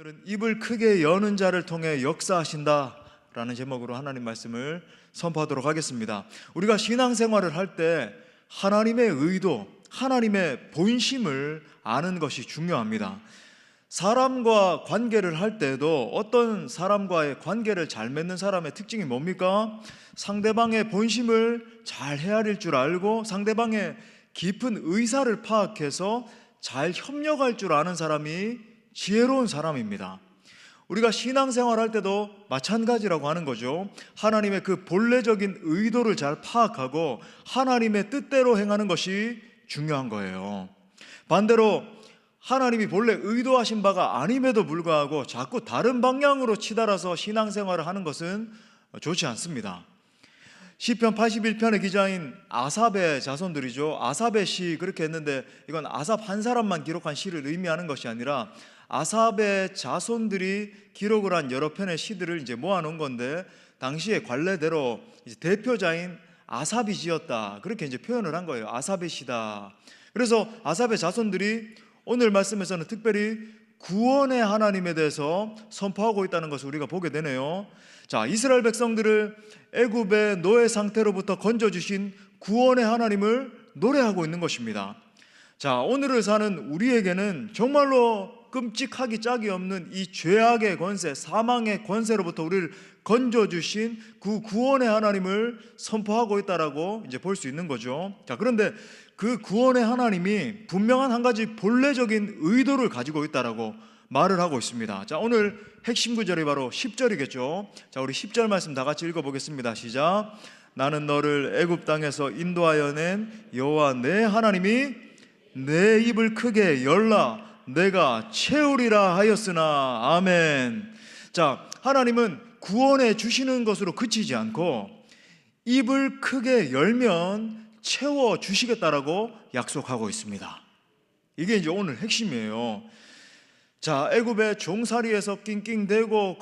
오늘은 입을 크게 여는 자를 통해 역사하신다 라는 제목으로 하나님 말씀을 선포하도록 하겠습니다. 우리가 신앙생활을 할 때 하나님의 의도, 하나님의 본심을 아는 것이 중요합니다. 사람과 관계를 할 때도 어떤 사람과의 관계를 잘 맺는 사람의 특징이 뭡니까? 상대방의 본심을 잘 헤아릴 줄 알고 상대방의 깊은 의사를 파악해서 잘 협력할 줄 아는 사람이 지혜로운 사람입니다. 우리가 신앙생활 할 때도 마찬가지라고 하는 거죠. 하나님의 그 본래적인 의도를 잘 파악하고 하나님의 뜻대로 행하는 것이 중요한 거예요. 반대로 하나님이 본래 의도하신 바가 아님에도 불구하고 자꾸 다른 방향으로 치달아서 신앙생활을 하는 것은 좋지 않습니다. 시편 81편의 기자인 아삽의 자손들이죠. 아삽의 시 그렇게 했는데 이건 아삽 한 사람만 기록한 시를 의미하는 것이 아니라 아삽의 자손들이 기록을 한 여러 편의 시들을 이제 모아놓은 건데 당시의 관례대로 이제 대표자인 아삽이 지었다 그렇게 이제 표현을 한 거예요. 아삽의 시다. 그래서 아삽의 자손들이 오늘 말씀에서는 특별히 구원의 하나님에 대해서 선포하고 있다는 것을 우리가 보게 되네요. 자, 이스라엘 백성들을 애굽의 노예 상태로부터 건져주신 구원의 하나님을 노래하고 있는 것입니다. 자, 오늘을 사는 우리에게는 정말로 끔찍하기 짝이 없는 이 죄악의 권세, 사망의 권세로부터 우리를 건져주신 그 구원의 하나님을 선포하고 있다라고 이제 볼 수 있는 거죠. 자, 그런데 그 구원의 하나님이 분명한 한 가지 본래적인 의도를 가지고 있다라고 말을 하고 있습니다. 자, 오늘 핵심 구절이 바로 10절이겠죠. 자, 우리 10절 말씀 다 같이 읽어보겠습니다. 시작. 나는 너를 애굽 땅에서 인도하여 낸 여호와 내 하나님이 내 입을 크게 열라 내가 채우리라 하였으나. 아멘. 자, 하나님은 구원해 주시는 것으로 그치지 않고 입을 크게 열면 채워 주시겠다라고 약속하고 있습니다. 이게 이제 오늘 핵심이에요. 자, 애굽의 종살이에서 낑낑대고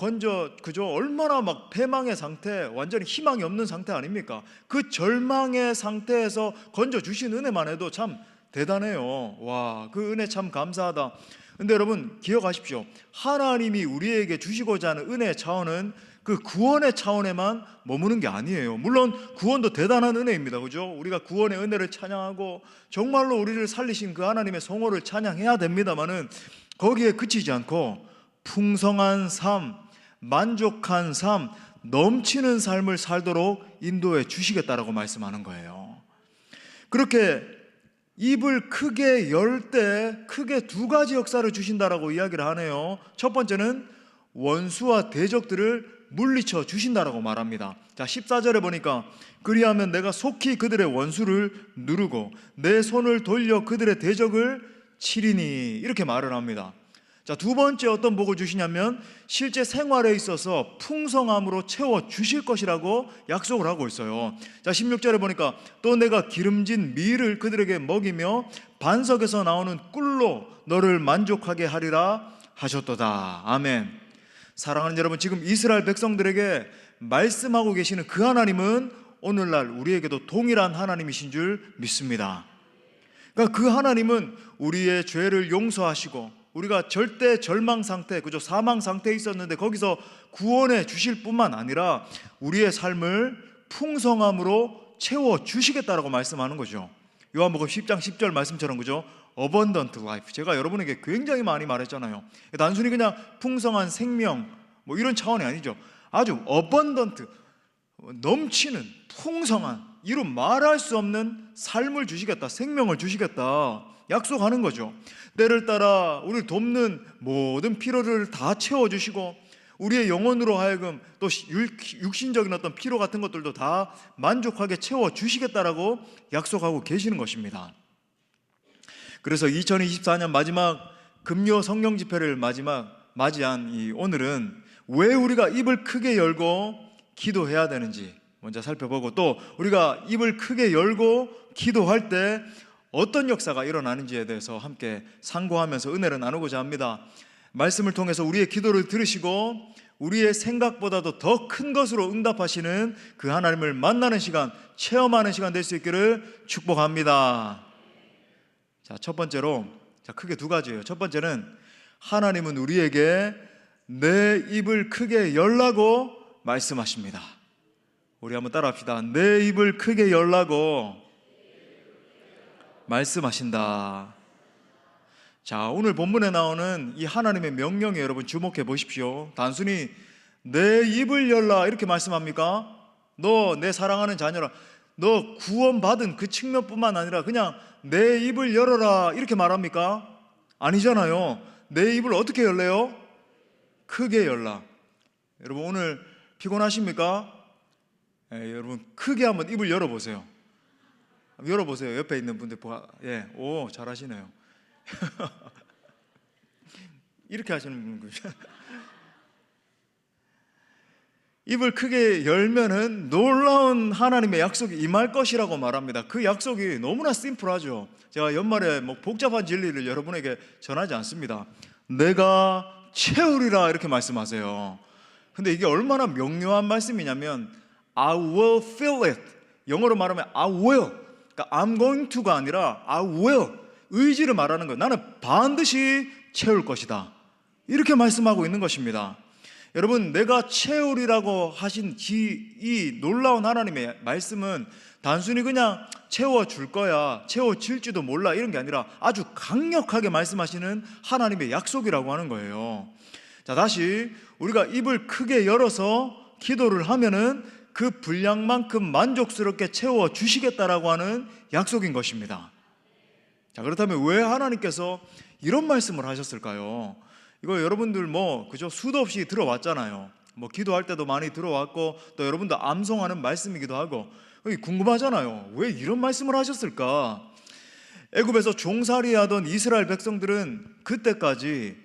그죠? 얼마나 막 패망의 상태, 완전히 희망이 없는 상태 아닙니까? 그 절망의 상태에서 건져 주신 은혜만 해도 참 대단해요. 와, 그 은혜 참 감사하다. 근데 여러분 기억하십시오. 하나님이 우리에게 주시고자 하는 은혜의 차원은 그 구원의 차원에만 머무는 게 아니에요. 물론 구원도 대단한 은혜입니다. 그죠? 우리가 구원의 은혜를 찬양하고 정말로 우리를 살리신 그 하나님의 성호를 찬양해야 됩니다만은 거기에 그치지 않고 풍성한 삶, 만족한 삶, 넘치는 삶을 살도록 인도해 주시겠다라고 말씀하는 거예요. 그렇게 입을 크게 열 때 크게 두 가지 역사를 주신다라고 이야기를 하네요. 첫 번째는 원수와 대적들을 물리쳐 주신다라고 말합니다. 자, 14절에 보니까 그리하면 내가 속히 그들의 원수를 누르고 내 손을 돌려 그들의 대적을 치리니 이렇게 말을 합니다. 자, 두 번째 어떤 복을 주시냐면 실제 생활에 있어서 풍성함으로 채워 주실 것이라고 약속을 하고 있어요. 자, 16절에 보니까 또 내가 기름진 밀을 그들에게 먹이며 반석에서 나오는 꿀로 너를 만족하게 하리라 하셨도다. 아멘. 사랑하는 여러분, 지금 이스라엘 백성들에게 말씀하고 계시는 그 하나님은 오늘날 우리에게도 동일한 하나님이신 줄 믿습니다. 그러니까 그 하나님은 우리의 죄를 용서하시고 우리가 절대 절망 상태, 그죠? 사망 상태에 있었는데 거기서 구원해 주실 뿐만 아니라 우리의 삶을 풍성함으로 채워 주시겠다라고 말씀하는 거죠. 요한복음 10장 10절 말씀처럼, 그죠? abundant life. 제가 여러분에게 굉장히 많이 말했잖아요. 단순히 그냥 풍성한 생명 뭐 이런 차원이 아니죠. 아주 abundant, 넘치는 풍성한, 이루 말할 수 없는 삶을 주시겠다, 생명을 주시겠다 약속하는 거죠. 때를 따라 우리를 돕는 모든 필요를 다 채워주시고 우리의 영혼으로 하여금 또 육신적인 어떤 필요 같은 것들도 다 만족하게 채워주시겠다라고 약속하고 계시는 것입니다. 그래서 2024년 마지막 금요 성령 집회를 맞이한 이 오늘은 왜 우리가 입을 크게 열고 기도해야 되는지 먼저 살펴보고, 또 우리가 입을 크게 열고 기도할 때 어떤 역사가 일어나는지에 대해서 함께 상고하면서 은혜를 나누고자 합니다. 말씀을 통해서 우리의 기도를 들으시고 우리의 생각보다도 더 큰 것으로 응답하시는 그 하나님을 만나는 시간, 체험하는 시간 될 수 있기를 축복합니다. 자, 첫 번째로, 크게 두 가지예요. 첫 번째는 하나님은 우리에게 내 입을 크게 열라고 말씀하십니다. 우리 한번 따라합시다. 내 입을 크게 열라고 말씀하신다. 자, 오늘 본문에 나오는 이 하나님의 명령에 여러분 주목해 보십시오. 단순히 내 입을 열라 이렇게 말씀합니까? 너 내 사랑하는 자녀라, 너 구원받은 그 측면뿐만 아니라 그냥 내 입을 열어라 이렇게 말합니까? 아니잖아요. 내 입을 어떻게 열래요? 크게 열라. 여러분 오늘 피곤하십니까? 여러분 크게 한번 입을 열어보세요. 열어보세요. 옆에 있는 분들 오, 잘하시네요. 이렇게 하시는 분. 입을 크게 열면은 놀라운 하나님의 약속이 임할 것이라고 말합니다. 그 약속이 너무나 심플하죠. 제가 연말에 뭐 복잡한 진리를 여러분에게 전하지 않습니다. 내가 채우리라 이렇게 말씀하세요. 근데 이게 얼마나 명료한 말씀이냐면 I will fill it. 영어로 말하면 I will. 그러니까 I'm going to가 아니라 I will. 의지를 말하는 거예요. 나는 반드시 채울 것이다. 이렇게 말씀하고 있는 것입니다. 여러분, 내가 채우리라고 하신 이 놀라운 하나님의 말씀은 단순히 그냥 채워줄 거야, 채워질지도 몰라 이런 게 아니라 아주 강력하게 말씀하시는 하나님의 약속이라고 하는 거예요. 자, 다시 우리가 입을 크게 열어서 기도를 하면은 그 분량만큼 만족스럽게 채워주시겠다라고 하는 약속인 것입니다. 자, 그렇다면 왜 하나님께서 이런 말씀을 하셨을까요? 이거 여러분들 그죠? 수도 없이 들어왔잖아요. 기도할 때도 많이 들어왔고 또 여러분도 암송하는 말씀이기도 하고 궁금하잖아요. 왜 이런 말씀을 하셨을까? 애굽에서 종살이하던 이스라엘 백성들은 그때까지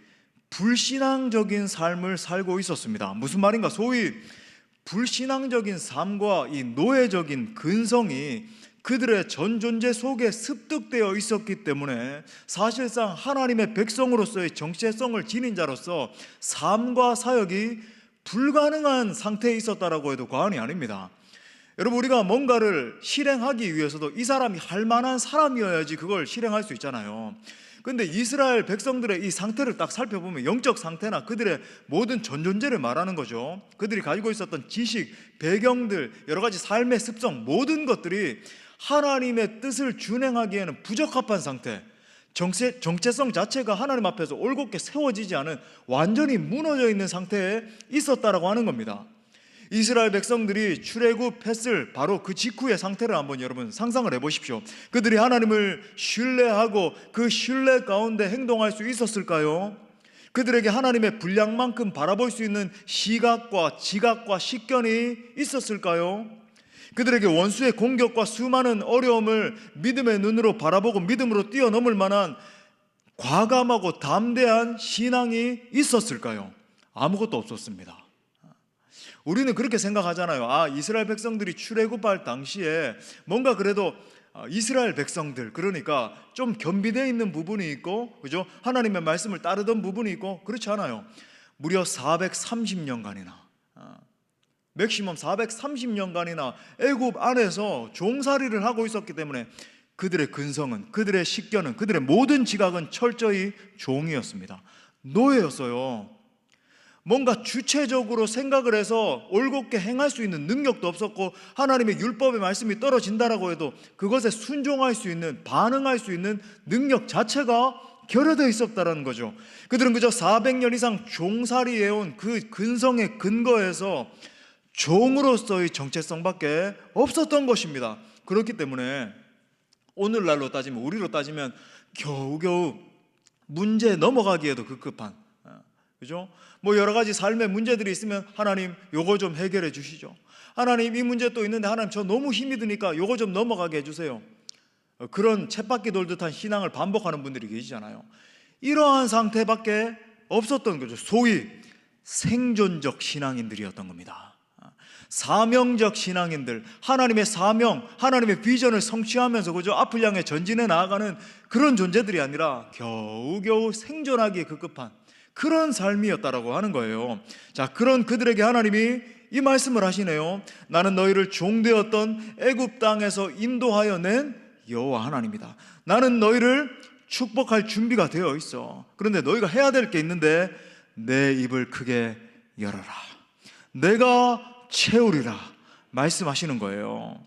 불신앙적인 삶을 살고 있었습니다. 무슨 말인가? 소위 불신앙적인 삶과 이 노예적인 근성이 그들의 전 존재 속에 습득되어 있었기 때문에 사실상 하나님의 백성으로서의 정체성을 지닌 자로서 삶과 사역이 불가능한 상태에 있었다라고 해도 과언이 아닙니다. 여러분, 우리가 뭔가를 실행하기 위해서도 이 사람이 할 만한 사람이어야지 그걸 실행할 수 있잖아요. 그런데 이스라엘 백성들의 이 상태를 딱 살펴보면 영적 상태나 그들의 모든 전 존재를 말하는 거죠. 그들이 가지고 있었던 지식, 배경들, 여러 가지 삶의 습성, 모든 것들이 하나님의 뜻을 준행하기에는 부적합한 상태, 정체성 자체가 하나님 앞에서 올곧게 세워지지 않은 완전히 무너져 있는 상태에 있었다라고 하는 겁니다. 이스라엘 백성들이 출애굽했을 바로 그 직후의 상태를 한번 여러분 상상을 해보십시오. 그들이 하나님을 신뢰하고 그 신뢰 가운데 행동할 수 있었을까요? 그들에게 하나님의 분량만큼 바라볼 수 있는 시각과 지각과 식견이 있었을까요? 그들에게 원수의 공격과 수많은 어려움을 믿음의 눈으로 바라보고 믿음으로 뛰어넘을 만한 과감하고 담대한 신앙이 있었을까요? 아무것도 없었습니다. 우리는 그렇게 생각하잖아요. 이스라엘 백성들이 출애굽할 당시에 뭔가 그래도 이스라엘 백성들, 그러니까 좀 겸비되어 있는 부분이 있고, 그죠? 하나님의 말씀을 따르던 부분이 있고, 그렇지 않아요. 무려 430년간이나 맥시멈 430년간이나 애굽 안에서 종살이를 하고 있었기 때문에 그들의 근성은, 그들의 식견은, 그들의 모든 지각은 철저히 종이었습니다. 노예였어요. 뭔가 주체적으로 생각을 해서 올곧게 행할 수 있는 능력도 없었고 하나님의 율법의 말씀이 떨어진다라고 해도 그것에 순종할 수 있는, 반응할 수 있는 능력 자체가 결여되어 있었다는 거죠. 그들은 그저 400년 이상 종살이해온 그 근성의 근거에서 종으로서의 정체성밖에 없었던 것입니다. 그렇기 때문에 오늘날로 따지면, 우리로 따지면 겨우겨우 문제 넘어가기에도 급급한, 그죠? 여러 가지 삶의 문제들이 있으면 하나님 요거 좀 해결해 주시죠. 하나님 이 문제 또 있는데 하나님 저 너무 힘이 드니까 요거 좀 넘어가게 해주세요. 그런 쳇바퀴 돌듯한 신앙을 반복하는 분들이 계시잖아요. 이러한 상태밖에 없었던 거죠. 소위 생존적 신앙인들이었던 겁니다. 사명적 신앙인들, 하나님의 사명, 하나님의 비전을 성취하면서 그저 앞을 향해 전진해 나아가는 그런 존재들이 아니라 겨우겨우 생존하기에 급급한 그런 삶이었다라고 하는 거예요. 자, 그런 그들에게 하나님이 이 말씀을 하시네요. 나는 너희를 종되었던 애굽 땅에서 인도하여 낸 여호와 하나님이다. 나는 너희를 축복할 준비가 되어 있어. 그런데 너희가 해야 될 게 있는데 내 입을 크게 열어라. 내가 채우리라 말씀하시는 거예요.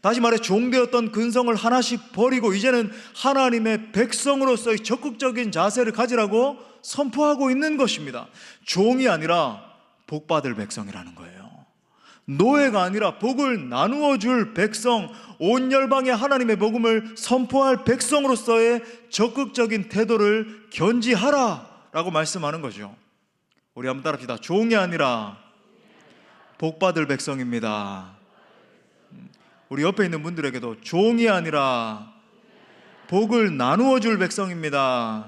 다시 말해 종되었던 근성을 하나씩 버리고 이제는 하나님의 백성으로서의 적극적인 자세를 가지라고 선포하고 있는 것입니다. 종이 아니라 복받을 백성이라는 거예요. 노예가 아니라 복을 나누어 줄 백성, 온 열방에 하나님의 복음을 선포할 백성으로서의 적극적인 태도를 견지하라 라고 말씀하는 거죠. 우리 한번 따라합시다. 종이 아니라 복받을 백성입니다. 우리 옆에 있는 분들에게도 종이 아니라 복을 나누어 줄 백성입니다.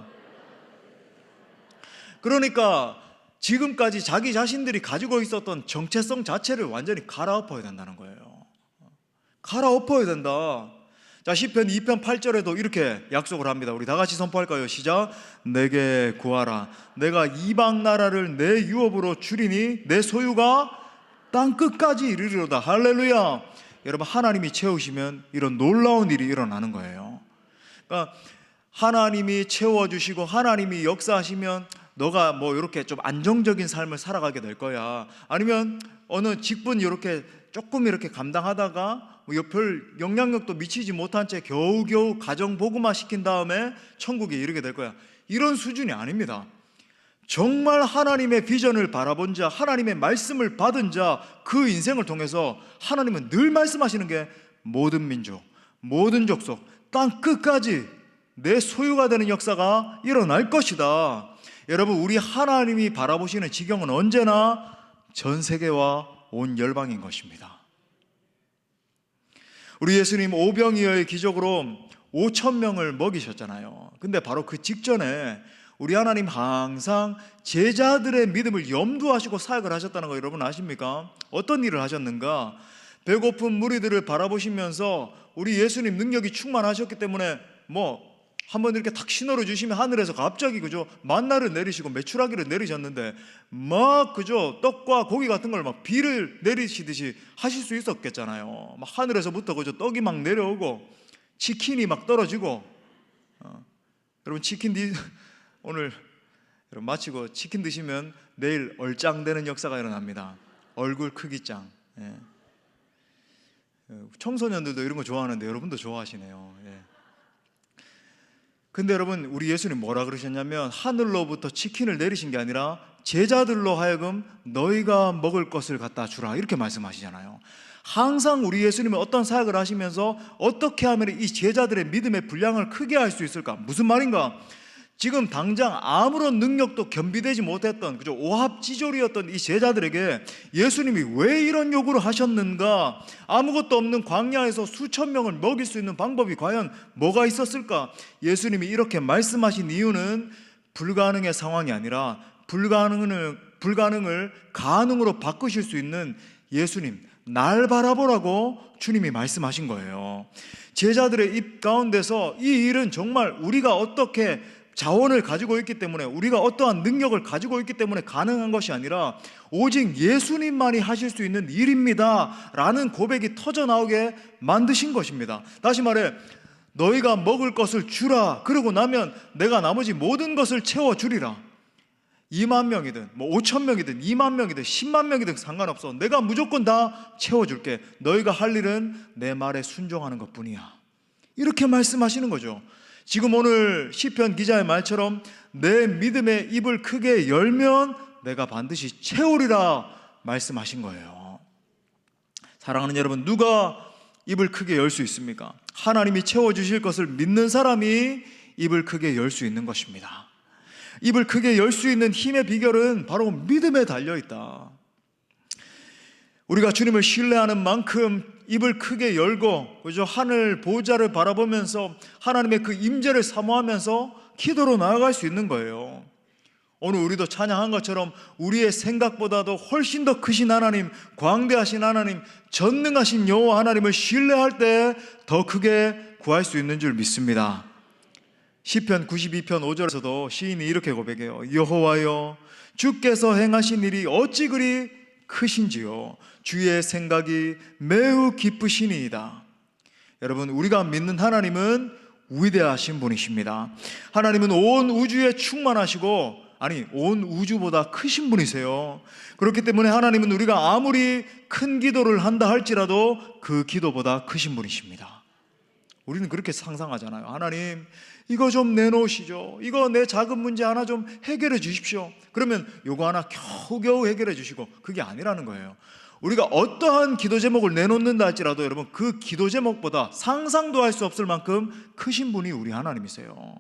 그러니까 지금까지 자기 자신들이 가지고 있었던 정체성 자체를 완전히 갈아엎어야 된다는 거예요. 갈아엎어야 된다. 자, 시편 2편 8절에도 이렇게 약속을 합니다. 우리 다 같이 선포할까요? 시작. 내게 구하라. 내가 이방 나라를 내 유업으로 주리니 내 소유가 땅 끝까지 이르리로다. 할렐루야. 여러분, 하나님이 채우시면 이런 놀라운 일이 일어나는 거예요. 그러니까 하나님이 채워주시고 하나님이 역사하시면 너가 뭐 이렇게 좀 안정적인 삶을 살아가게 될 거야. 아니면 어느 직분 이렇게 조금 이렇게 감당하다가 별 영향력도 미치지 못한 채 겨우겨우 가정 복음화 시킨 다음에 천국에 이르게 될 거야. 이런 수준이 아닙니다. 정말 하나님의 비전을 바라본 자, 하나님의 말씀을 받은 자, 그 인생을 통해서 하나님은 늘 말씀하시는 게 모든 민족, 모든 족속, 땅 끝까지 내 소유가 되는 역사가 일어날 것이다. 여러분, 우리 하나님이 바라보시는 지경은 언제나 전 세계와 온 열방인 것입니다. 우리 예수님 오병이어의 기적으로 5,000명을 먹이셨잖아요. 근데 바로 그 직전에 우리 하나님 항상 제자들의 믿음을 염두하시고 사역을 하셨다는 거 여러분 아십니까? 어떤 일을 하셨는가? 배고픈 무리들을 바라보시면서 우리 예수님 능력이 충만하셨기 때문에 한번 이렇게 탁 신호를 주시면 하늘에서 갑자기 만나를 내리시고 메추라기를 내리셨는데 떡과 고기 같은 걸 비를 내리시듯이 하실 수 있었겠잖아요. 하늘에서부터 떡이 막 내려오고 치킨이 막 떨어지고. 여러분 오늘 여러분 마치고 치킨 드시면 내일 얼짱되는 역사가 일어납니다. 얼굴 크기짱. 청소년들도 이런 거 좋아하는데 여러분도 좋아하시네요. 근데 여러분, 우리 예수님 뭐라 그러셨냐면 하늘로부터 치킨을 내리신 게 아니라 제자들로 하여금 너희가 먹을 것을 갖다 주라 이렇게 말씀하시잖아요. 항상 우리 예수님은 어떤 사역을 하시면서 어떻게 하면 이 제자들의 믿음의 분량을 크게 할 수 있을까? 무슨 말인가? 지금 당장 아무런 능력도 겸비되지 못했던 오합지졸이었던 이 제자들에게 예수님이 왜 이런 요구를 하셨는가? 아무것도 없는 광야에서 수천 명을 먹일 수 있는 방법이 과연 뭐가 있었을까? 예수님이 이렇게 말씀하신 이유는 불가능의 상황이 아니라 불가능을 가능으로 바꾸실 수 있는 예수님, 날 바라보라고 주님이 말씀하신 거예요. 제자들의 입 가운데서 이 일은 정말 우리가 어떻게 자원을 가지고 있기 때문에, 우리가 어떠한 능력을 가지고 있기 때문에 가능한 것이 아니라 오직 예수님만이 하실 수 있는 일입니다 라는 고백이 터져나오게 만드신 것입니다. 다시 말해, 너희가 먹을 것을 주라. 그러고 나면 내가 나머지 모든 것을 채워주리라. 2만 명이든 5천 명이든 2만 명이든 10만 명이든 상관없어. 내가 무조건 다 채워줄게. 너희가 할 일은 내 말에 순종하는 것뿐이야. 이렇게 말씀하시는 거죠. 지금 오늘 시편 기자의 말처럼 내 믿음의 입을 크게 열면 내가 반드시 채우리라 말씀하신 거예요. 사랑하는 여러분, 누가 입을 크게 열 수 있습니까? 하나님이 채워주실 것을 믿는 사람이 입을 크게 열 수 있는 것입니다. 입을 크게 열 수 있는 힘의 비결은 바로 믿음에 달려있다. 우리가 주님을 신뢰하는 만큼 입을 크게 열고 하늘 보좌를 바라보면서 하나님의 그 임재를 사모하면서 기도로 나아갈 수 있는 거예요. 오늘 우리도 찬양한 것처럼 우리의 생각보다도 훨씬 더 크신 하나님, 광대하신 하나님, 전능하신 여호와 하나님을 신뢰할 때 더 크게 구할 수 있는 줄 믿습니다. 시편 92편 5절에서도 시인이 이렇게 고백해요. 여호와여, 주께서 행하신 일이 어찌 그리 크신지요. 주의 생각이 매우 깊으시니이다. 여러분, 우리가 믿는 하나님은 위대하신 분이십니다. 하나님은 온 우주에 충만하시고 아니 온 우주보다 크신 분이세요. 그렇기 때문에 하나님은 우리가 아무리 큰 기도를 한다 할지라도 그 기도보다 크신 분이십니다. 우리는 그렇게 상상하잖아요. 하나님, 이거 좀 내놓으시죠. 이거 내 작은 문제 하나 좀 해결해 주십시오. 그러면 요거 하나 겨우겨우 해결해 주시고, 그게 아니라는 거예요. 우리가 어떠한 기도 제목을 내놓는다 할지라도 여러분, 그 기도 제목보다 상상도 할 수 없을 만큼 크신 분이 우리 하나님이세요.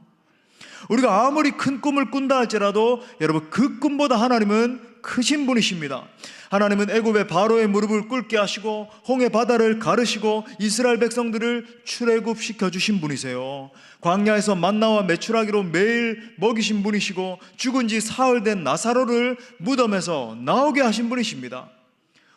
우리가 아무리 큰 꿈을 꾼다 할지라도 여러분, 그 꿈보다 하나님은 크신 분이십니다. 하나님은 애굽의 바로의 무릎을 꿇게 하시고 홍해 바다를 가르시고 이스라엘 백성들을 출애굽시켜 주신 분이세요. 광야에서 만나와 메추라기로 매일 먹이신 분이시고 죽은 지 사흘 된 나사로를 무덤에서 나오게 하신 분이십니다.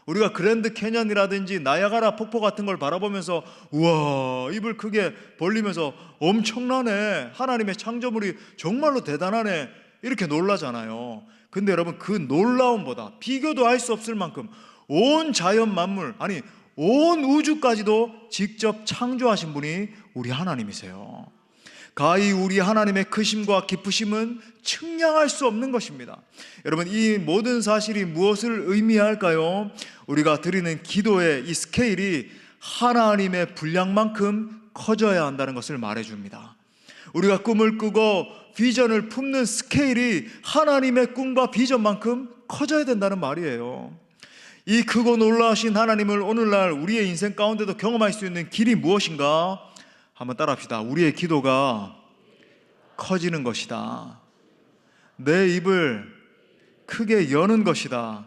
우리가 그랜드 캐년이라든지 나야가라 폭포 같은 걸 바라보면서 우와, 입을 크게 벌리면서 엄청나네, 하나님의 창조물이 정말로 대단하네, 이렇게 놀라잖아요. 근데 여러분, 그 놀라움보다 비교도 할 수 없을 만큼 온 자연 만물, 아니 온 우주까지도 직접 창조하신 분이 우리 하나님이세요. 가히 우리 하나님의 크심과 기쁘심은 측량할 수 없는 것입니다. 여러분, 이 모든 사실이 무엇을 의미할까요? 우리가 드리는 기도의 이 스케일이 하나님의 분량만큼 커져야 한다는 것을 말해줍니다. 우리가 꿈을 꾸고 비전을 품는 스케일이 하나님의 꿈과 비전만큼 커져야 된다는 말이에요. 이 크고 놀라우신 하나님을 오늘날 우리의 인생 가운데도 경험할 수 있는 길이 무엇인가? 한번 따라합시다. 우리의 기도가 커지는 것이다. 내 입을 크게 여는 것이다.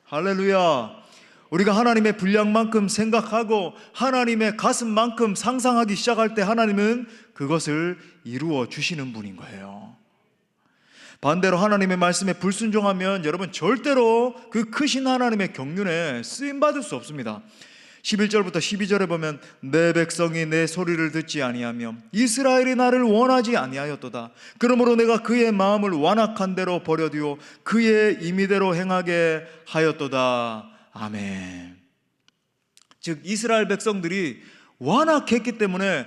할렐루야. 우리가 하나님의 분량만큼 생각하고 하나님의 가슴만큼 상상하기 시작할 때 하나님은 그것을 이루어 주시는 분인 거예요. 반대로 하나님의 말씀에 불순종하면 여러분, 절대로 그 크신 하나님의 경륜에 쓰임받을 수 없습니다. 11절부터 12절에 보면 내 백성이 내 소리를 듣지 아니하며 이스라엘이 나를 원하지 아니하였도다. 그러므로 내가 그의 마음을 완악한 대로 버려두어 그의 임의대로 행하게 하였도다. 아멘. 즉 이스라엘 백성들이 완악했기 때문에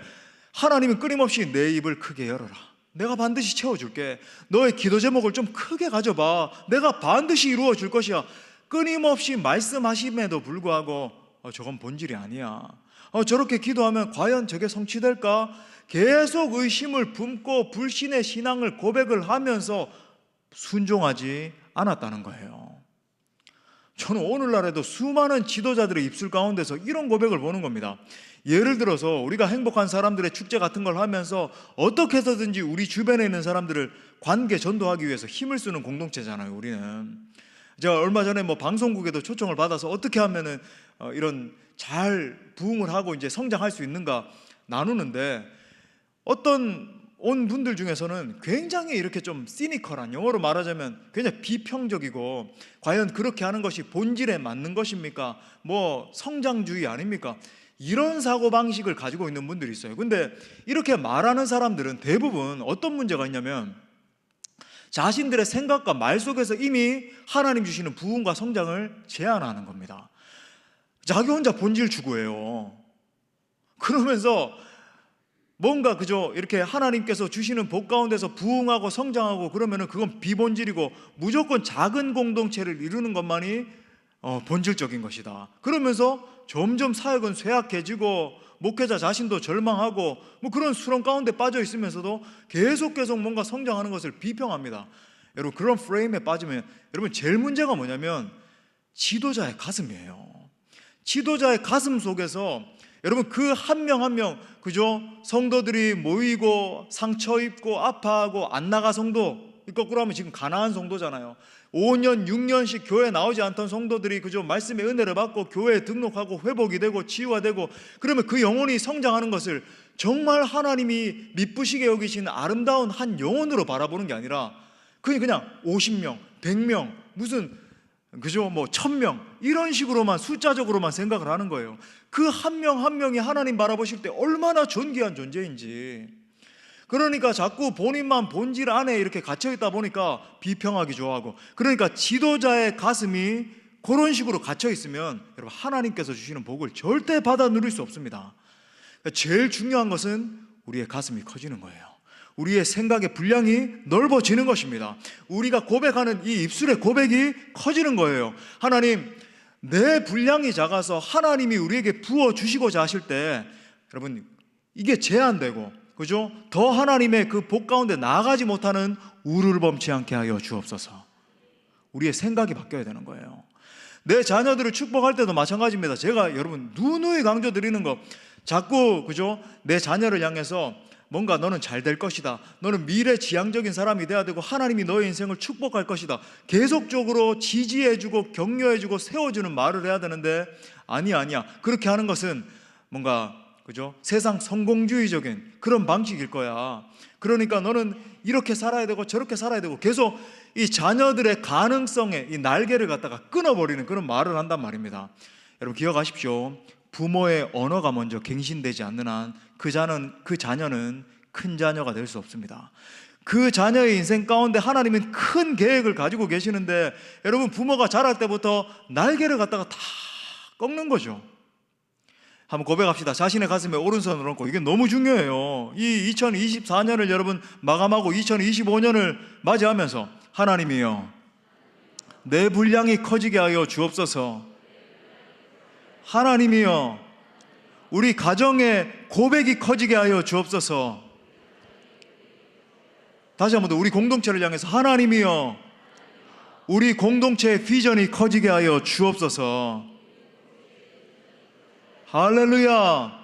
하나님은 끊임없이 내 입을 크게 열어라, 내가 반드시 채워줄게, 너의 기도 제목을 좀 크게 가져봐, 내가 반드시 이루어 줄 것이야, 끊임없이 말씀하심에도 불구하고 저건 본질이 아니야, 저렇게 기도하면 과연 저게 성취될까? 계속 의심을 품고 불신의 신앙을 고백을 하면서 순종하지 않았다는 거예요. 저는 오늘날에도 수많은 지도자들의 입술 가운데서 이런 고백을 보는 겁니다. 예를 들어서 우리가 행복한 사람들의 축제 같은 걸 하면서 어떻게 해서든지 우리 주변에 있는 사람들을 관계 전도하기 위해서 힘을 쓰는 공동체잖아요, 우리는. 제가 얼마 전에 방송국에도 초청을 받아서 어떻게 하면은 이런 잘 부흥을 하고 이제 성장할 수 있는가 나누는데, 어떤 온 분들 중에서는 굉장히 이렇게 좀 시니컬한, 영어로 말하자면 굉장히 비평적이고, 과연 그렇게 하는 것이 본질에 맞는 것입니까? 성장주의 아닙니까? 이런 사고방식을 가지고 있는 분들이 있어요. 근데 이렇게 말하는 사람들은 대부분 어떤 문제가 있냐면, 자신들의 생각과 말 속에서 이미 하나님 주시는 부흥과 성장을 제한하는 겁니다. 자기 혼자 본질 추구해요. 그러면서 뭔가 그저 이렇게 하나님께서 주시는 복 가운데서 부흥하고 성장하고 그러면은 그건 비본질이고 무조건 작은 공동체를 이루는 것만이 본질적인 것이다. 그러면서 점점 사역은 쇠약해지고 목회자 자신도 절망하고 그런 수렁 가운데 빠져 있으면서도 계속 뭔가 성장하는 것을 비평합니다. 여러분, 그런 프레임에 빠지면 여러분 제일 문제가 뭐냐면 지도자의 가슴이에요. 지도자의 가슴 속에서 여러분 그 한 명 한 명 그죠? 성도들이 모이고 상처 입고 아파하고 안 나가 성도, 거꾸로 하면 지금 가나안 성도잖아요. 5년 6년씩 교회 나오지 않던 성도들이 그저 말씀의 은혜를 받고 교회에 등록하고 회복이 되고 치유가 되고, 그러면 그 영혼이 성장하는 것을 정말 하나님이 미쁘시게 여기신 아름다운 한 영혼으로 바라보는 게 아니라 그냥 50명 100명 무슨 그죠 1000명 이런 식으로만 숫자적으로만 생각을 하는 거예요. 그 한 명 한 명이 하나님 바라보실 때 얼마나 존귀한 존재인지. 그러니까 자꾸 본인만 본질 안에 이렇게 갇혀있다 보니까 비평하기 좋아하고, 그러니까 지도자의 가슴이 그런 식으로 갇혀있으면 여러분 하나님께서 주시는 복을 절대 받아 누릴 수 없습니다. 그러니까 제일 중요한 것은 우리의 가슴이 커지는 거예요. 우리의 생각의 분량이 넓어지는 것입니다. 우리가 고백하는 이 입술의 고백이 커지는 거예요. 하나님, 내 분량이 작아서 하나님이 우리에게 부어주시고자 하실 때 여러분 이게 제한되고, 그죠? 더 하나님의 그 복 가운데 나아가지 못하는 우르를 범치 않게 하여 주옵소서. 우리의 생각이 바뀌어야 되는 거예요. 내 자녀들을 축복할 때도 마찬가지입니다. 제가 여러분 누누이 강조드리는 거, 자꾸, 그죠? 내 자녀를 향해서 뭔가 너는 잘 될 것이다, 너는 미래지향적인 사람이 돼야 되고 하나님이 너의 인생을 축복할 것이다, 계속적으로 지지해주고 격려해주고 세워주는 말을 해야 되는데, 아니야 그렇게 하는 것은 뭔가, 그죠? 세상 성공주의적인 그런 방식일 거야. 그러니까 너는 이렇게 살아야 되고 저렇게 살아야 되고 계속 이 자녀들의 가능성에 이 날개를 갖다가 끊어버리는 그런 말을 한단 말입니다. 여러분 기억하십시오. 부모의 언어가 먼저 갱신되지 않는 한 그 자녀는 큰 자녀가 될 수 없습니다. 그 자녀의 인생 가운데 하나님은 큰 계획을 가지고 계시는데, 여러분 부모가 자랄 때부터 날개를 갖다가 다 꺾는 거죠. 한번 고백합시다. 자신의 가슴에 오른손을 얹고, 이게 너무 중요해요. 이 2024년을 여러분 마감하고 2025년을 맞이하면서, 하나님이여 내 분량이 커지게 하여 주옵소서. 하나님이여 우리 가정의 고백이 커지게 하여 주옵소서. 다시 한번 더 우리 공동체를 향해서, 하나님이여 우리 공동체의 비전이 커지게 하여 주옵소서. 할렐루야.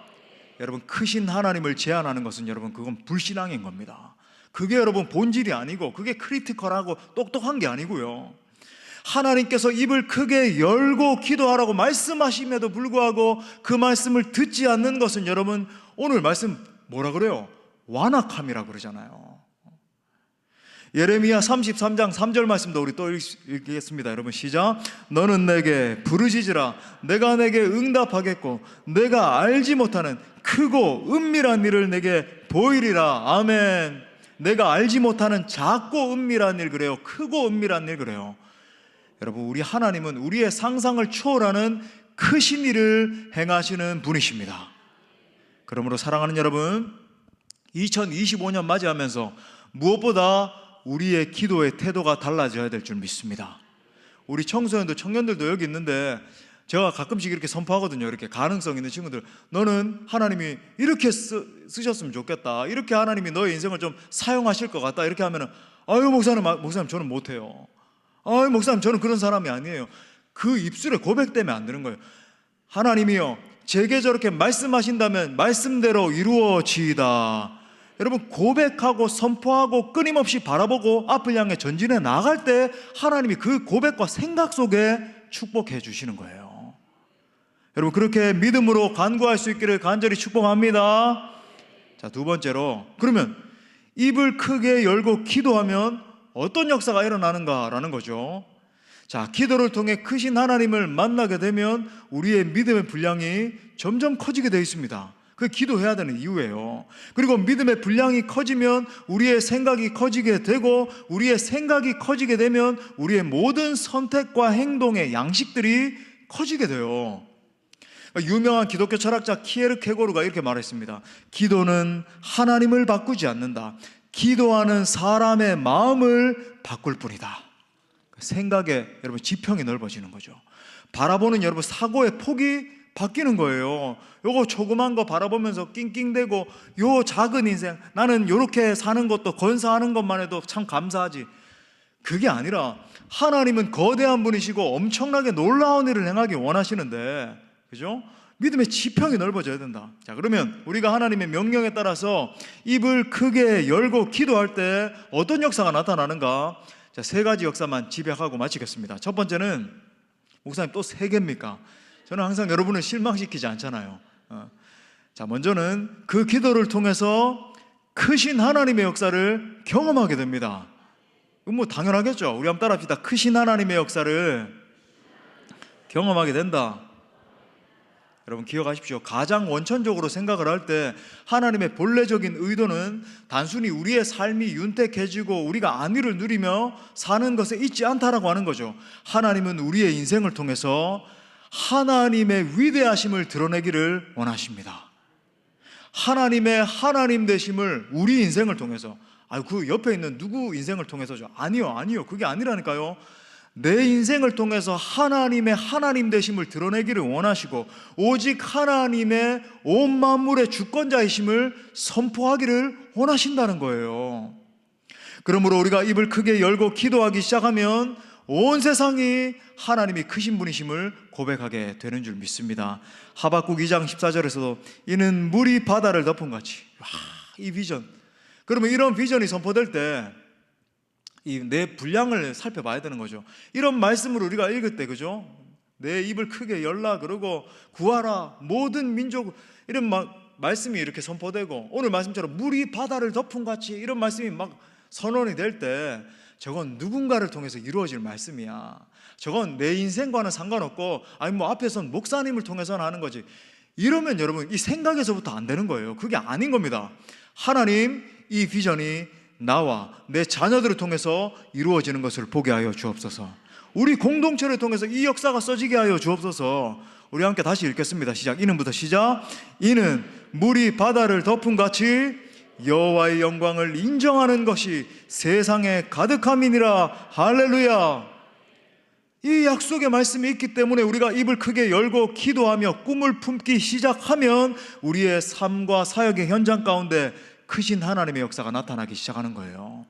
여러분 크신 하나님을 제한하는 것은 여러분 그건 불신앙인 겁니다. 그게 여러분 본질이 아니고, 그게 크리티컬하고 똑똑한 게 아니고요. 하나님께서 입을 크게 열고 기도하라고 말씀하심에도 불구하고 그 말씀을 듣지 않는 것은 여러분 오늘 말씀 뭐라 그래요? 완악함이라고 그러잖아요. 예레미야 33장 3절 말씀도 우리 또 읽겠습니다. 여러분 시작. 너는 내게 부르짖으라. 내가 내게 응답하겠고 내가 알지 못하는 크고 은밀한 일을 내게 보이리라. 아멘. 내가 알지 못하는 작고 은밀한 일 그래요. 크고 은밀한 일 그래요. 여러분 우리 하나님은 우리의 상상을 초월하는 크신 일을 행하시는 분이십니다. 그러므로 사랑하는 여러분, 2025년 맞이하면서 무엇보다 우리의 기도의 태도가 달라져야 될 줄 믿습니다. 우리 청소년들, 청년들도 여기 있는데 제가 가끔씩 이렇게 선포하거든요. 이렇게 가능성 있는 친구들, 너는 하나님이 이렇게 쓰셨으면 좋겠다, 이렇게 하나님이 너의 인생을 좀 사용하실 것 같다, 이렇게 하면은 아유 목사님 저는 못해요. 아유 목사님 저는 그런 사람이 아니에요. 그 입술의 고백 때문에 안 되는 거예요. 하나님이요 제게 저렇게 말씀하신다면 말씀대로 이루어지이다. 여러분 고백하고 선포하고 끊임없이 바라보고 앞을 향해 전진해 나갈 때 하나님이 그 고백과 생각 속에 축복해 주시는 거예요. 여러분 그렇게 믿음으로 간구할 수 있기를 간절히 축복합니다. 자, 두 번째로, 그러면 입을 크게 열고 기도하면 어떤 역사가 일어나는가라는 거죠. 자, 기도를 통해 크신 하나님을 만나게 되면 우리의 믿음의 분량이 점점 커지게 되어 있습니다. 그게 기도해야 되는 이유예요. 그리고 믿음의 분량이 커지면 우리의 생각이 커지게 되고, 우리의 생각이 커지게 되면 우리의 모든 선택과 행동의 양식들이 커지게 돼요. 유명한 기독교 철학자 키에르케고르가 이렇게 말했습니다. 기도는 하나님을 바꾸지 않는다. 기도하는 사람의 마음을 바꿀 뿐이다. 생각에 여러분 지평이 넓어지는 거죠. 바라보는 여러분 사고의 폭이 바뀌는 거예요. 요거 조그만 거 바라보면서 낑낑대고 요 작은 인생, 나는 요렇게 사는 것도 건사하는 것만 해도 참 감사하지, 그게 아니라 하나님은 거대한 분이시고 엄청나게 놀라운 일을 행하기 원하시는데, 그죠? 믿음의 지평이 넓어져야 된다. 자, 그러면 우리가 하나님의 명령에 따라서 입을 크게 열고 기도할 때 어떤 역사가 나타나는가? 자, 세 가지 역사만 집약하고 마치겠습니다. 첫 번째는, 목사님 또 세 개입니까? 저는 항상 여러분을 실망시키지 않잖아요. 자, 먼저는 그 기도를 통해서 크신 하나님의 역사를 경험하게 됩니다. 뭐 당연하겠죠. 우리 한번 따라합시다. 크신 하나님의 역사를 경험하게 된다. 여러분 기억하십시오. 가장 원천적으로 생각을 할 때 하나님의 본래적인 의도는 단순히 우리의 삶이 윤택해지고 우리가 안위를 누리며 사는 것에 있지 않다라고 하는 거죠. 하나님은 우리의 인생을 통해서 하나님의 위대하심을 드러내기를 원하십니다. 하나님의 하나님 되심을 우리 인생을 통해서, 그 옆에 있는 누구 인생을 통해서죠? 아니요. 그게 아니라니까요. 내 인생을 통해서 하나님의 하나님 되심을 드러내기를 원하시고, 오직 하나님의 온 만물의 주권자이심을 선포하기를 원하신다는 거예요. 그러므로 우리가 입을 크게 열고 기도하기 시작하면 온 세상이 하나님이 크신 분이심을 고백하게 되는 줄 믿습니다. 하박국 2장 14절에서도 이는 물이 바다를 덮은 같이, 이 비전. 그러면 이런 비전이 선포될 때 이 내 분량을 살펴봐야 되는 거죠. 이런 말씀을 우리가 읽을 때, 그죠? 내 입을 크게 열라 그러고 구하라 모든 민족, 이런 말씀이 이렇게 선포되고, 오늘 말씀처럼 물이 바다를 덮은 같이 이런 말씀이 막 선언이 될 때, 저건 누군가를 통해서 이루어질 말씀이야. 저건 내 인생과는 상관없고, 앞에선 목사님을 통해서는 하는 거지. 이러면 여러분, 이 생각에서부터 안 되는 거예요. 그게 아닌 겁니다. 하나님, 이 비전이 나와 내 자녀들을 통해서 이루어지는 것을 보게 하여 주옵소서. 우리 공동체를 통해서 이 역사가 써지게 하여 주옵소서. 우리 함께 다시 읽겠습니다. 시작. 이는부터 시작. 이는 물이 바다를 덮은 같이 여호와의 영광을 인정하는 것이 세상에 가득함이니라. 할렐루야. 이 약속의 말씀이 있기 때문에 우리가 입을 크게 열고 기도하며 꿈을 품기 시작하면 우리의 삶과 사역의 현장 가운데 크신 하나님의 역사가 나타나기 시작하는 거예요.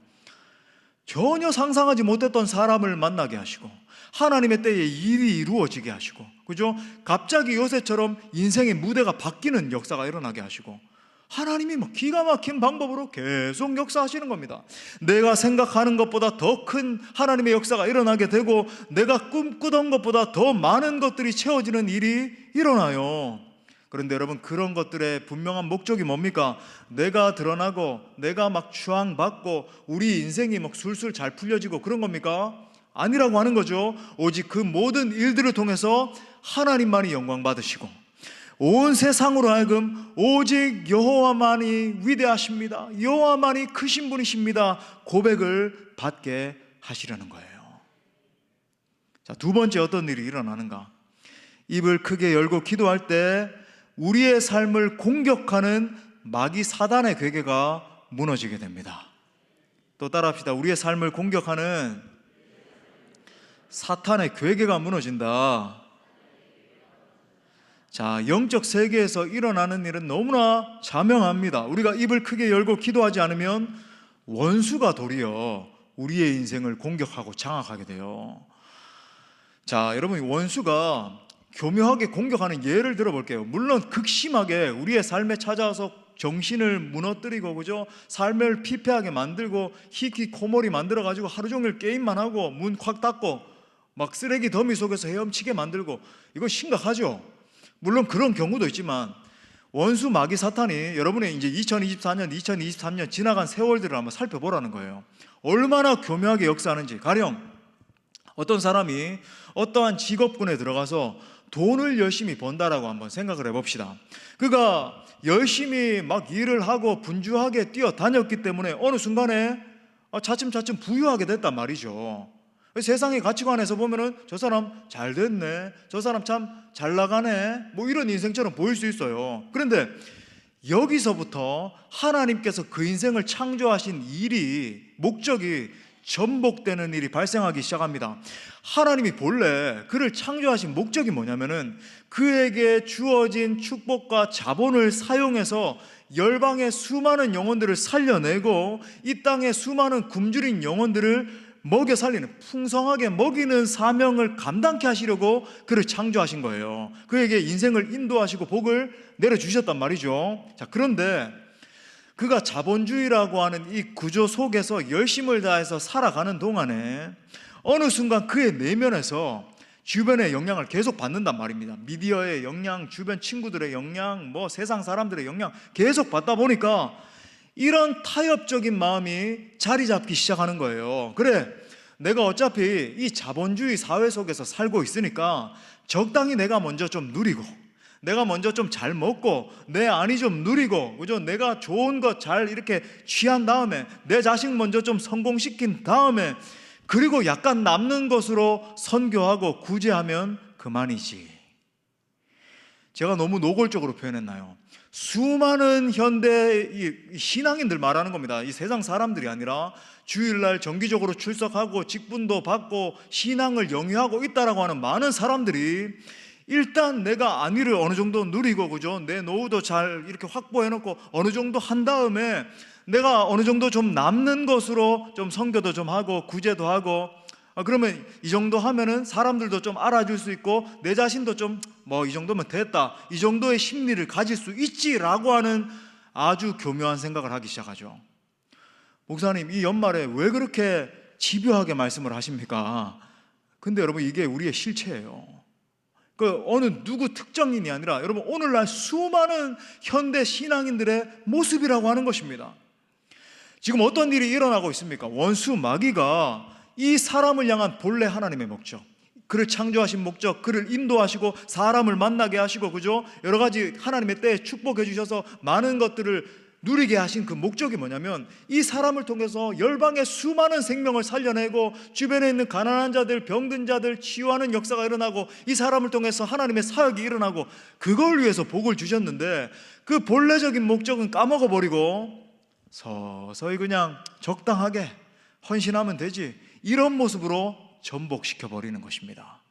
전혀 상상하지 못했던 사람을 만나게 하시고, 하나님의 때에 일이 이루어지게 하시고, 그죠? 갑자기 요새처럼 인생의 무대가 바뀌는 역사가 일어나게 하시고, 하나님이 기가 막힌 방법으로 계속 역사하시는 겁니다. 내가 생각하는 것보다 더 큰 하나님의 역사가 일어나게 되고, 내가 꿈꾸던 것보다 더 많은 것들이 채워지는 일이 일어나요. 그런데 여러분, 그런 것들의 분명한 목적이 뭡니까? 내가 드러나고 내가 추앙받고 우리 인생이 술술 잘 풀려지고 그런 겁니까? 아니라고 하는 거죠. 오직 그 모든 일들을 통해서 하나님만이 영광 받으시고, 온 세상으로 하여금 오직 여호와만이 위대하십니다, 여호와만이 크신 분이십니다 고백을 받게 하시려는 거예요. 자, 두 번째 어떤 일이 일어나는가? 입을 크게 열고 기도할 때 우리의 삶을 공격하는 마귀 사단의 괴계가 무너지게 됩니다. 또 따라합시다. 우리의 삶을 공격하는 사탄의 괴계가 무너진다. 자, 영적 세계에서 일어나는 일은 너무나 자명합니다. 우리가 입을 크게 열고 기도하지 않으면 원수가 도리어 우리의 인생을 공격하고 장악하게 돼요. 자, 여러분, 원수가 교묘하게 공격하는 예를 들어볼게요. 물론 극심하게 우리의 삶에 찾아와서 정신을 무너뜨리고, 그죠? 삶을 피폐하게 만들고 히키코모리 만들어가지고 하루 종일 게임만 하고 문 확 닫고 쓰레기 더미 속에서 헤엄치게 만들고, 이건 심각하죠. 물론 그런 경우도 있지만, 원수 마귀 사탄이 여러분의 이제 2024년, 2023년 지나간 세월들을 한번 살펴보라는 거예요. 얼마나 교묘하게 역사하는지. 가령 어떤 사람이 어떠한 직업군에 들어가서 돈을 열심히 번다라고 한번 생각을 해봅시다. 그가 열심히 일을 하고 분주하게 뛰어다녔기 때문에 어느 순간에 차츰차츰 부유하게 됐단 말이죠. 세상의 가치관에서 보면은 저 사람 잘 됐네, 저 사람 참 잘 나가네, 이런 인생처럼 보일 수 있어요. 그런데 여기서부터 하나님께서 그 인생을 창조하신 일이, 목적이 전복되는 일이 발생하기 시작합니다. 하나님이 본래 그를 창조하신 목적이 뭐냐면은 그에게 주어진 축복과 자본을 사용해서 열방의 수많은 영혼들을 살려내고 이 땅의 수많은 굶주린 영혼들을 먹여 살리는, 풍성하게 먹이는 사명을 감당케 하시려고 그를 창조하신 거예요. 그에게 인생을 인도하시고 복을 내려주셨단 말이죠. 자, 그런데 그가 자본주의라고 하는 이 구조 속에서 열심을 다해서 살아가는 동안에 어느 순간 그의 내면에서 주변의 영향을 계속 받는단 말입니다. 미디어의 영향, 주변 친구들의 영향, 세상 사람들의 영향 계속 받다 보니까 이런 타협적인 마음이 자리 잡기 시작하는 거예요. 그래, 내가 어차피 이 자본주의 사회 속에서 살고 있으니까 적당히 내가 먼저 좀 누리고, 내가 먼저 좀 잘 먹고, 내 안이 좀 누리고, 그죠? 내가 좋은 것 잘 이렇게 취한 다음에, 내 자식 먼저 좀 성공시킨 다음에, 그리고 약간 남는 것으로 선교하고 구제하면 그만이지. 제가 너무 노골적으로 표현했나요? 수많은 현대 이 신앙인들 말하는 겁니다. 이 세상 사람들이 아니라 주일날 정기적으로 출석하고 직분도 받고 신앙을 영위하고 있다라고 하는 많은 사람들이 일단 내가 안위를 어느 정도 누리고, 그죠? 내 노후도 잘 이렇게 확보해 놓고 어느 정도 한 다음에 내가 어느 정도 좀 남는 것으로 좀 선교도 좀 하고 구제도 하고, 그러면 이 정도 하면은 사람들도 좀 알아줄 수 있고 내 자신도 좀 뭐 이 정도면 됐다, 이 정도의 심리를 가질 수 있지라고 하는 아주 교묘한 생각을 하기 시작하죠. 목사님, 이 연말에 왜 그렇게 집요하게 말씀을 하십니까? 근데 여러분, 이게 우리의 실체예요. 그 어느 누구 특정인이 아니라 여러분, 오늘날 수많은 현대 신앙인들의 모습이라고 하는 것입니다. 지금 어떤 일이 일어나고 있습니까? 원수 마귀가 이 사람을 향한 본래 하나님의 목적, 그를 창조하신 목적, 그를 인도하시고 사람을 만나게 하시고, 그죠? 여러 가지 하나님의 때에 축복해 주셔서 많은 것들을 누리게 하신 그 목적이 뭐냐면, 이 사람을 통해서 열방의 수많은 생명을 살려내고 주변에 있는 가난한 자들, 병든 자들 치유하는 역사가 일어나고, 이 사람을 통해서 하나님의 사역이 일어나고, 그걸 위해서 복을 주셨는데 그 본래적인 목적은 까먹어버리고 서서히 그냥 적당하게 헌신하면 되지, 이런 모습으로 전복시켜버리는 것입니다.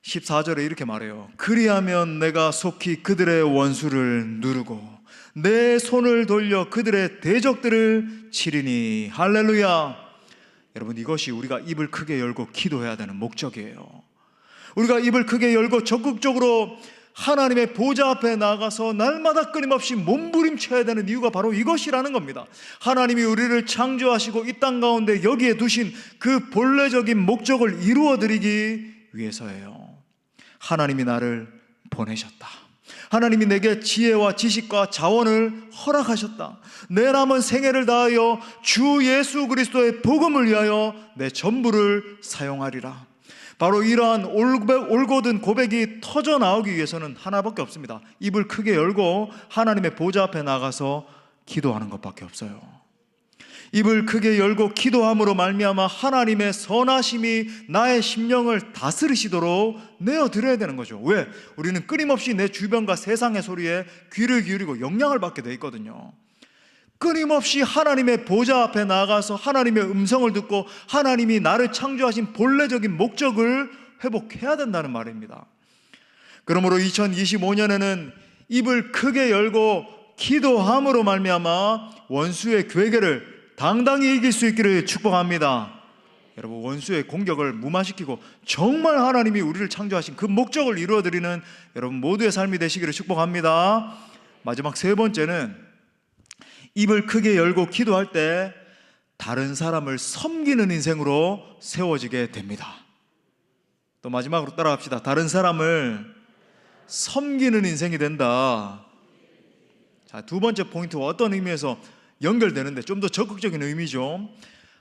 14절에 이렇게 말해요. 그리하면 내가 속히 그들의 원수를 누르고 내 손을 돌려 그들의 대적들을 치리니. 할렐루야. 여러분, 이것이 우리가 입을 크게 열고 기도해야 되는 목적이에요. 우리가 입을 크게 열고 적극적으로 하나님의 보좌 앞에 나가서 날마다 끊임없이 몸부림쳐야 되는 이유가 바로 이것이라는 겁니다. 하나님이 우리를 창조하시고 이 땅 가운데 여기에 두신 그 본래적인 목적을 이루어드리기 위해서예요. 하나님이 나를 보내셨다. 하나님이 내게 지혜와 지식과 자원을 허락하셨다. 내 남은 생애를 다하여 주 예수 그리스도의 복음을 위하여 내 전부를 사용하리라. 바로 이러한 올곧은 고백이 터져 나오기 위해서는 하나밖에 없습니다. 입을 크게 열고 하나님의 보좌 앞에 나가서 기도하는 것밖에 없어요. 입을 크게 열고 기도함으로 말미암아 하나님의 선하심이 나의 심령을 다스리시도록 내어드려야 되는 거죠. 왜? 우리는 끊임없이 내 주변과 세상의 소리에 귀를 기울이고 영향을 받게 돼 있거든요. 끊임없이 하나님의 보좌 앞에 나가서 하나님의 음성을 듣고 하나님이 나를 창조하신 본래적인 목적을 회복해야 된다는 말입니다. 그러므로 2025년에는 입을 크게 열고 기도함으로 말미암아 원수의 괴계를 당당히 이길 수 있기를 축복합니다. 여러분, 원수의 공격을 무마시키고 정말 하나님이 우리를 창조하신 그 목적을 이루어드리는 여러분 모두의 삶이 되시기를 축복합니다. 마지막 세 번째는 입을 크게 열고 기도할 때 다른 사람을 섬기는 인생으로 세워지게 됩니다. 또 마지막으로 따라갑시다. 다른 사람을 섬기는 인생이 된다. 자, 두 번째 포인트와 어떤 의미에서 연결되는데 좀 더 적극적인 의미죠.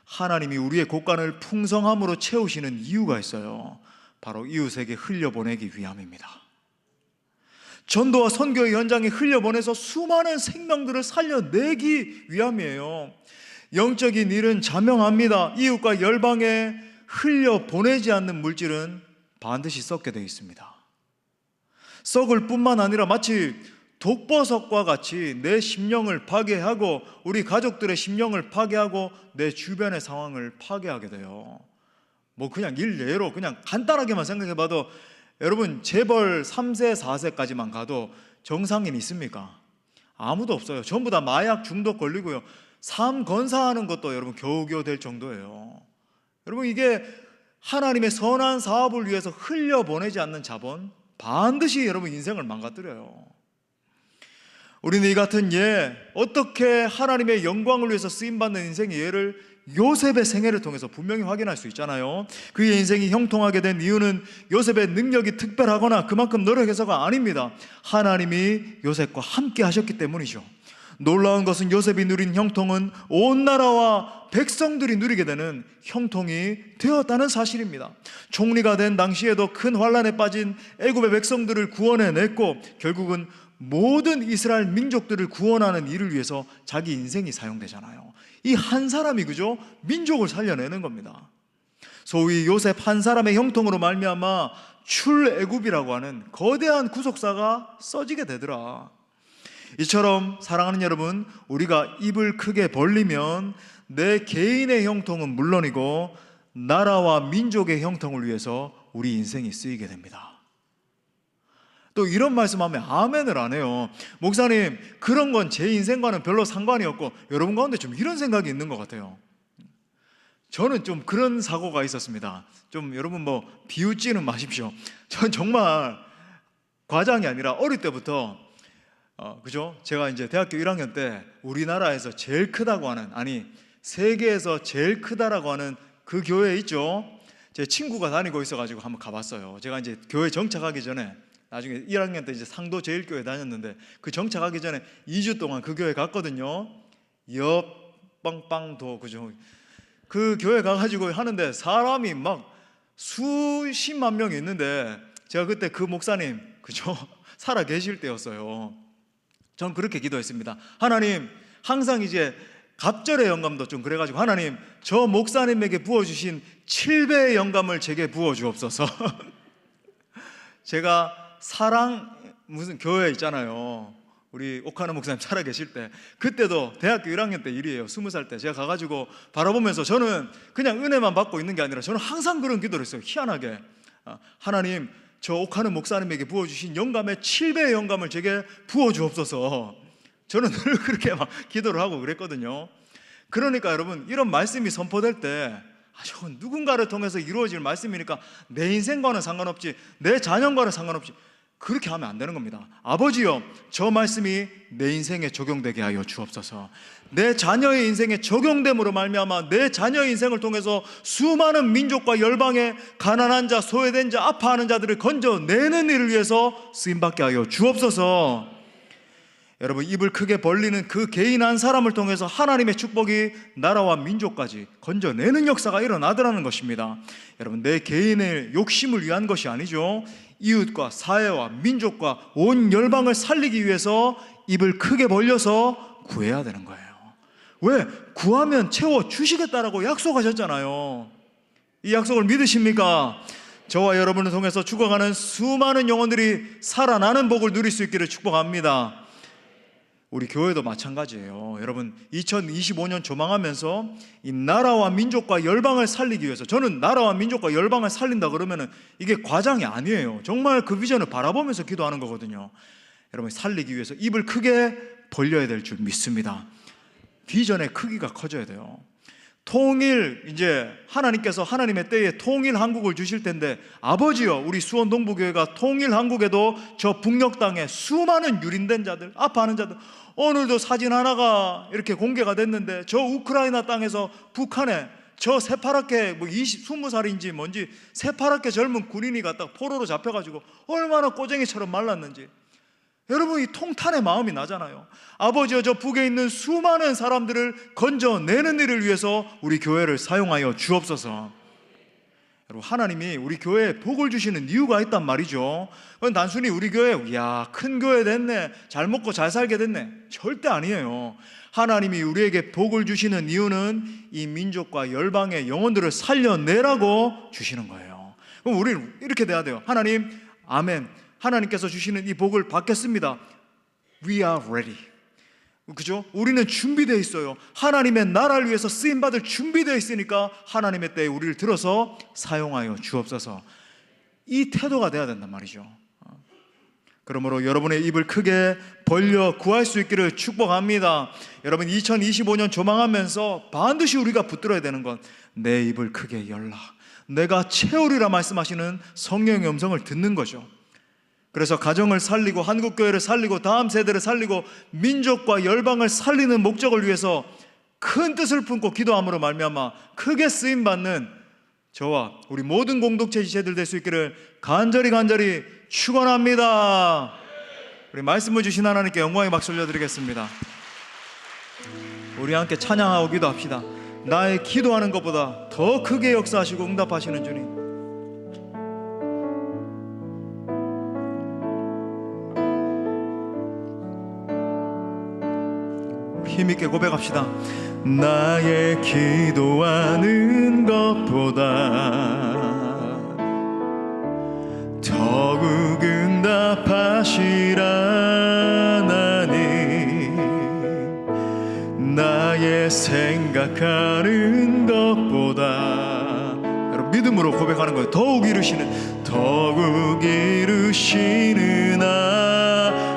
하나님이 우리의 곳간을 풍성함으로 채우시는 이유가 있어요. 바로 이웃에게 흘려보내기 위함입니다. 전도와 선교의 현장에 흘려보내서 수많은 생명들을 살려내기 위함이에요. 영적인 일은 자명합니다. 이웃과 열방에 흘려보내지 않는 물질은 반드시 썩게 되어 있습니다. 썩을 뿐만 아니라 마치 독버섯과 같이 내 심령을 파괴하고 우리 가족들의 심령을 파괴하고 내 주변의 상황을 파괴하게 돼요. 뭐 그냥 일례로 그냥 간단하게만 생각해봐도 여러분, 재벌 3세 4세까지만 가도 정상인 있습니까? 아무도 없어요. 전부 다 마약 중독 걸리고요. 삶 건사하는 것도 여러분 겨우겨우 될 정도예요. 여러분, 이게 하나님의 선한 사업을 위해서 흘려보내지 않는 자본, 반드시 여러분 인생을 망가뜨려요. 우리는 이 같은 예, 어떻게 하나님의 영광을 위해서 쓰임받는 인생의 예를 요셉의 생애를 통해서 분명히 확인할 수 있잖아요. 그의 인생이 형통하게 된 이유는 요셉의 능력이 특별하거나 그만큼 노력해서가 아닙니다. 하나님이 요셉과 함께 하셨기 때문이죠. 놀라운 것은 요셉이 누린 형통은 온 나라와 백성들이 누리게 되는 형통이 되었다는 사실입니다. 총리가 된 당시에도 큰 환난에 빠진 애굽의 백성들을 구원해냈고 결국은 모든 이스라엘 민족들을 구원하는 일을 위해서 자기 인생이 사용되잖아요. 이 한 사람이 그죠? 민족을 살려내는 겁니다. 소위 요셉 한 사람의 형통으로 말미암아 출애굽이라고 하는 거대한 구속사가 써지게 되더라. 이처럼 사랑하는 여러분, 우리가 입을 크게 벌리면 내 개인의 형통은 물론이고 나라와 민족의 형통을 위해서 우리 인생이 쓰이게 됩니다. 또 이런 말씀하면 아멘을 안 해요. 목사님, 그런 건 제 인생과는 별로 상관이 없고, 여러분 가운데 좀 이런 생각이 있는 것 같아요. 저는 좀 그런 사고가 있었습니다. 좀 여러분 뭐 비웃지는 마십시오. 전 정말 과장이 아니라 어릴 때부터 그죠? 제가 이제 대학교 1학년 때 우리나라에서 제일 크다고 하는, 아니 세계에서 제일 크다라고 하는 그 교회 있죠? 제 친구가 다니고 있어가지고 한번 가봤어요. 제가 이제 교회 정착하기 전에, 나중에 1학년 때 이제 상도 제일교회 다녔는데, 그 정착하기 전에 2주 동안 그 교회 갔거든요. 옆빵빵도, 그죠? 그 교회 가가지고 하는데 사람이 막 수십만 명이 있는데, 제가 그때 그 목사님, 그죠? 살아 계실 때였어요. 전 그렇게 기도했습니다. 하나님, 항상 이제 갑절의 영감도 좀 그래가지고, 하나님, 저 목사님에게 부어주신 7배의 영감을 제게 부어주옵소서. 제가 사랑 무슨 교회 있잖아요. 우리 옥하는 목사님 살아 계실 때, 그때도 대학교 1학년 때 일이에요. 20살 때 제가 가가지고 바라보면서, 저는 그냥 은혜만 받고 있는 게 아니라 저는 항상 그런 기도를 했어요. 희한하게, 하나님, 저 옥하는 목사님에게 부어주신 영감의 7배의 영감을 제게 부어주옵소서. 저는 늘 그렇게 막 기도를 하고 그랬거든요. 그러니까 여러분, 이런 말씀이 선포될 때, 저건 누군가를 통해서 이루어질 말씀이니까 내 인생과는 상관없지, 내 자녀과는 상관없지, 그렇게 하면 안 되는 겁니다. 아버지요, 저 말씀이 내 인생에 적용되게 하여 주옵소서. 내 자녀의 인생에 적용됨으로 말미암아 내 자녀의 인생을 통해서 수많은 민족과 열방의 가난한 자, 소외된 자, 아파하는 자들을 건져내는 일을 위해서 쓰임받게 하여 주옵소서. 여러분, 입을 크게 벌리는 그 개인 한 사람을 통해서 하나님의 축복이 나라와 민족까지 건져내는 역사가 일어나더라는 것입니다. 여러분, 내 개인의 욕심을 위한 것이 아니죠. 이웃과 사회와 민족과 온 열방을 살리기 위해서 입을 크게 벌려서 구해야 되는 거예요. 왜? 구하면 채워주시겠다라고 약속하셨잖아요. 이 약속을 믿으십니까? 저와 여러분을 통해서 죽어가는 수많은 영혼들이 살아나는 복을 누릴 수 있기를 축복합니다. 우리 교회도 마찬가지예요. 여러분, 2025년 조망하면서 이 나라와 민족과 열방을 살리기 위해서, 저는 나라와 민족과 열방을 살린다 그러면은 이게 과장이 아니에요. 정말 그 비전을 바라보면서 기도하는 거거든요. 여러분, 살리기 위해서 입을 크게 벌려야 될 줄 믿습니다. 비전의 크기가 커져야 돼요. 통일, 이제 하나님께서 하나님의 때에 통일 한국을 주실 텐데, 아버지여, 우리 수원 동부교회가 통일 한국에도 저 북녘 땅에 수많은 유린된 자들, 아파하는 자들, 오늘도 사진 하나가 이렇게 공개가 됐는데, 저 우크라이나 땅에서 북한에 저 새파랗게 20살인지 뭔지 새파랗게 젊은 군인이 갖다 포로로 잡혀가지고 얼마나 꼬쟁이처럼 말랐는지, 여러분, 이 통탄의 마음이 나잖아요. 아버지여, 저 북에 있는 수많은 사람들을 건져내는 일을 위해서 우리 교회를 사용하여 주옵소서. 여러분, 하나님이 우리 교회에 복을 주시는 이유가 있단 말이죠. 그건 단순히 우리 교회, 이야, 큰 교회 됐네, 잘 먹고 잘 살게 됐네, 절대 아니에요. 하나님이 우리에게 복을 주시는 이유는 이 민족과 열방의 영혼들을 살려내라고 주시는 거예요. 그럼 우리는 이렇게 돼야 돼요. 하나님, 아멘, 하나님께서 주시는 이 복을 받겠습니다. We are ready. 그죠? 우리는 준비되어 있어요. 하나님의 나라를 위해서 쓰임받을 준비되어 있으니까 하나님의 때에 우리를 들어서 사용하여 주옵소서. 이 태도가 돼야 된단 말이죠. 그러므로 여러분의 입을 크게 벌려 구할 수 있기를 축복합니다. 여러분, 2025년 조망하면서 반드시 우리가 붙들어야 되는 건 내 입을 크게 열라, 내가 채우리라 말씀하시는 성령의 음성을 듣는 거죠. 그래서 가정을 살리고 한국교회를 살리고 다음 세대를 살리고 민족과 열방을 살리는 목적을 위해서 큰 뜻을 품고 기도함으로 말미암아 크게 쓰임받는 저와 우리 모든 공동체 지체들 될 수 있기를 간절히 축원합니다. 우리 말씀을 주신 하나님께 영광의 박수 올려드리겠습니다. 우리 함께 찬양하고 기도합시다. 나의 기도하는 것보다 더 크게 역사하시고 응답하시는 주님, 힘있게 고백합시다. 나의 기도하는 것보다 생각하는 것보다, 여러분 믿음으로 고백하는 거예요. 더욱 이루시는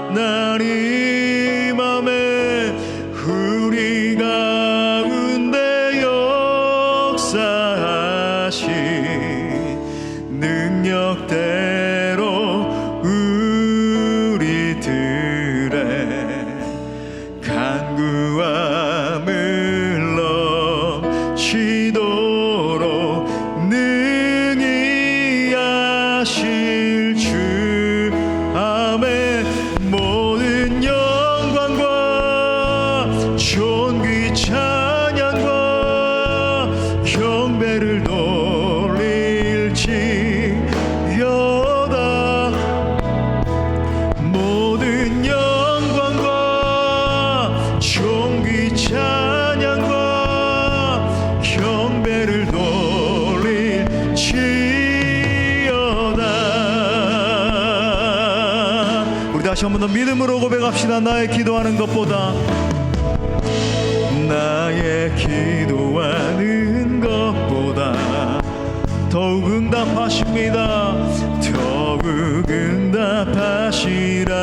하나님 아멘. 우리 가운데 역사하신 능력대로 우리들의 간구함을 넘치도록 능히 하실 주 아멘. 모든 영광과 존귀 찬양과 경배를 돌릴지어다. 모든 영광과 존귀 찬양과 경배를 돌릴지어다. 우리 다시 한 번 더 믿음으로 고백합시다. 나의 기도하는 것보다, 나의 기도하는 것보다 더욱 응답하십니다. 더욱 응답하시라.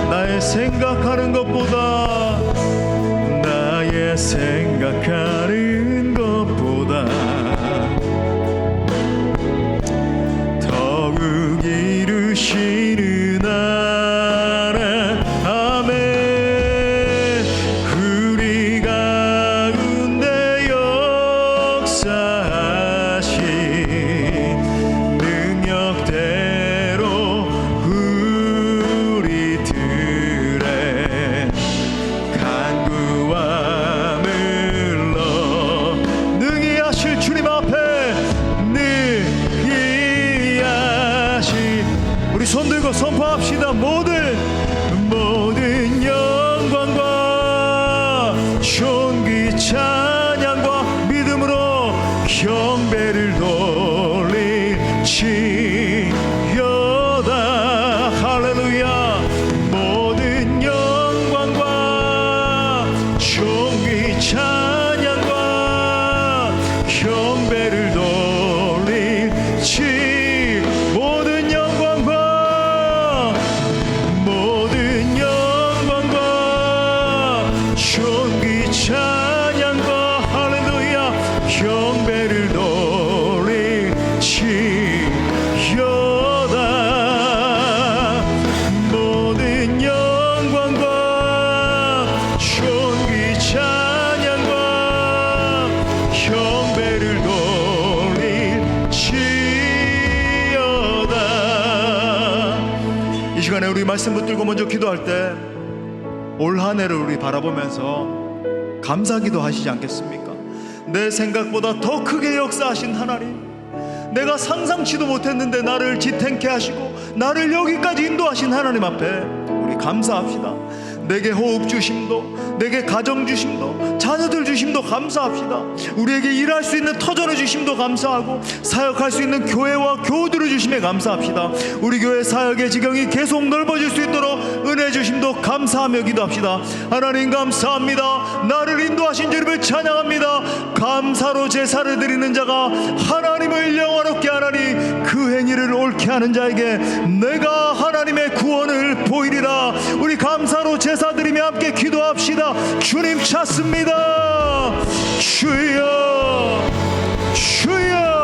나의 생각하는 것보다, 나의 생각하는 것보다 더욱 이루시는 아멘. 우리 가운데 역사하신 능력대로 우리들의 간구함을 능히 하실 주님 앞에 능히 하실, 우리 손 들고 선포합시다. 모든 영광과 존귀 찬양과 믿음으로 경배를 돌릴지어다. 할렐루야. 모든 영광과 존귀 찬양과 경배를 돌릴지. 모든 영광과 존귀 찬양과 할렐루야 경배를 돌릴지어다. 모든 영광과 존귀 찬양과 경배를 돌릴지어다. 이 시간에 우리 말씀 붙들고 먼저 기도할 때 올 한 해를 우리 바라보면서 감사기도 하시지 않겠습니까? 내 생각보다 더 크게 역사하신 하나님, 내가 상상치도 못했는데 나를 지탱케 하시고 나를 여기까지 인도하신 하나님 앞에 우리 감사합시다. 내게 호흡 주심도, 내게 가정 주심도, 자녀들 주심도 감사합시다. 우리에게 일할 수 있는 터전을 주심도 감사하고, 사역할 수 있는 교회와 교우들을 주심에 감사합시다. 우리 교회 사역의 지경이 계속 넓어질 수 있도록 은혜 주심도 감사하며 기도합시다. 하나님 감사합니다. 나를 인도하신 주님을 찬양합니다. 감사로 제사를 드리는 자가 하나님을 영화롭게 하나니 그 행위를 옳게 하는 자에게 내가 하나님의 구원을 보이리라. 우리 감사로 제사드리며 함께 기도합시다. 주님 찾습니다. 주여, 주여.